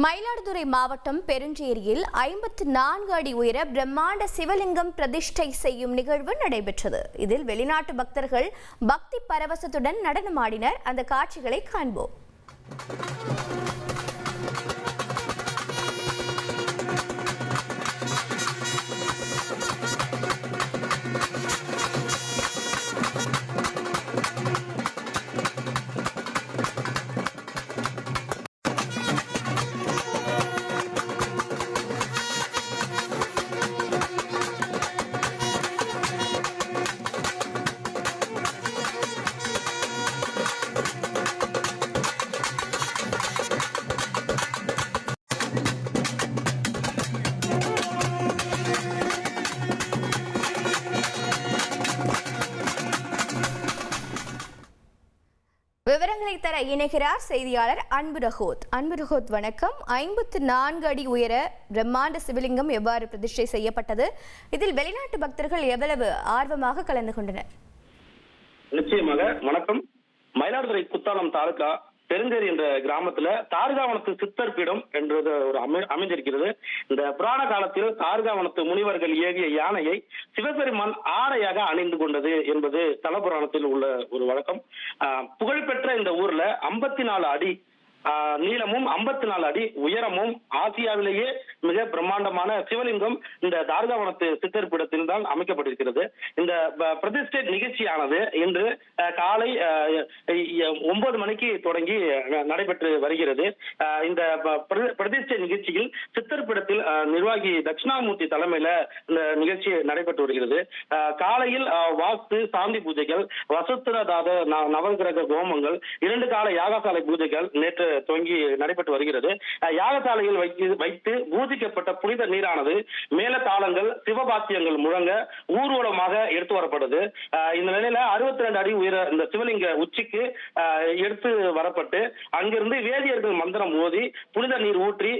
மயிலாடுதுறை மாவட்டம் பெருஞ்சேரியில் 54 அடி உயர பிரம்மாண்ட சிவலிங்கம் பிரதிஷ்டை செய்யும் நிகழ்வு நடைபெற்றது. இதில் வெளிநாட்டு பக்தர்கள் பக்தி பரவசத்துடன் நடனமாடினர். அந்த காட்சிகளை காண்போம். விவரங்களை தர இணைகிறார் செய்தியாளர் அன்பு ரஹோத். வணக்கம். 54 அடி உயர பிரம்மாண்ட சிவலிங்கம் எவ்வாறு பிரதிஷ்டை செய்யப்பட்டது? இதில் வெளிநாட்டு பக்தர்கள் எவ்வளவு ஆர்வமாக கலந்து கொண்டனர்? நிச்சயமாக. வணக்கம். மயிலாடுதுறை குத்தாலம் தாலுகா பெருஞ்சேரி என்ற கிராமத்துல தார்காவனத்து சித்தர் பீடம் என்றது ஒரு அமைந்திருக்கிறது. இந்த புராண காலத்தில் தார்காவனத்து முனிவர்கள் ஏவிய யானையை சிவபெருமான் ஆடையாக அணிந்து கொண்டது என்பது தல புராணத்தில் உள்ள ஒரு வழக்கம். புகழ்பெற்ற இந்த ஊர்ல 54 அடி நீளமும் 54 அடி உயரமும் ஆசியாவிலேயே மிக பிரம்மாண்டமான சிவலிங்கம் இந்த தார்காவனத்து சித்தர் பீடத்தில் தான் அமைக்கப்பட்டிருக்கிறது. இந்த பிரதிஷ்டை நிகழ்ச்சியானது இன்று காலை 9 மணிக்கு தொடங்கி நடைபெற்று வருகிறது. இந்த பிரதிஷ்டை நிகழ்ச்சியில் சித்தர் பீடத்தில் நிர்வாகி தட்சிணாமூர்த்தி தலைமையில இந்த நிகழ்ச்சி நடைபெற்று வருகிறது. காலையில் வாஸ்து சாந்தி பூஜைகள், வசுத்திரதாத நவகிரக ஹோமங்கள், 2 கால யாகசாலை பூஜைகள் நேற்று துவங்கி நடைபெற்று வருகிறது. யாகசாலையில் வைத்து பூஜிக்கப்பட்ட புனித நீரானது மேலதாளங்கள் சிவபாத்தியங்கள் முழங்க ஊர்வலமாக எடுத்து வரப்பட்டது. இந்த நிலையில 62 அடி உயர இந்த சிவலிங்க உச்சிக்கு எடுத்து வரப்பட்டு அங்கிருந்து வேதியர்கள் மந்திரம் ஓதி புனித நீர் ஊற்றி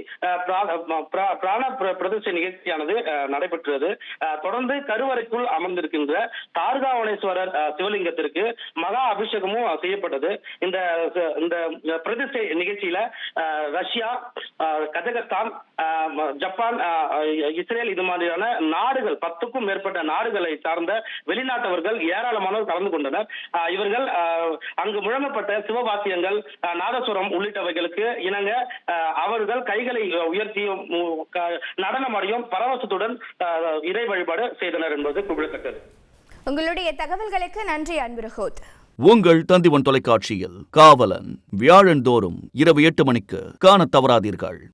பிராண பிரதிஷ்டை நிகழ்ச்சியானது நடைபெற்றது. தொடர்ந்து கருவறைக்குள் அமர்ந்திருக்கின்ற தார்காவனேஸ்வரர் சிவலிங்கத்திற்கு மகா அபிஷேகமும் செய்யப்பட்டது. இந்த பிரதிஷ்டை நிகழ்ச்சியில ரஷ்யா, கஜகஸ்தான், ஜப்பான், இஸ்ரேல் இது மாதிரியான நாடுகள் 10க்கும் மேற்பட்ட நாடுகளை சார்ந்த வெளிநாட்டவர்கள் ஏராளமானோர் கலந்து கொண்டனர். இவர்கள் அங்கு முழங்கப்பட்ட சிவபாத்தியங்கள், நாதசுரம் உள்ளிட்டவைகளுக்கு இணங்க அவர்கள் கைகளை உயர்த்தி நடனமாடியும் பரவசத்துடன் இறை வழிபாடு செய்தனர் என்பது குறிப்பிடத்தக்கது. உங்களுடைய தகவல்களுக்கு நன்றி அன்பு ரஹோத். உங்கள் தந்திவன் தொலைக்காட்சியில் காவலன் வியாழந்தோறும் இரவு 8 மணிக்கு காணத் தவறாதீர்கள்.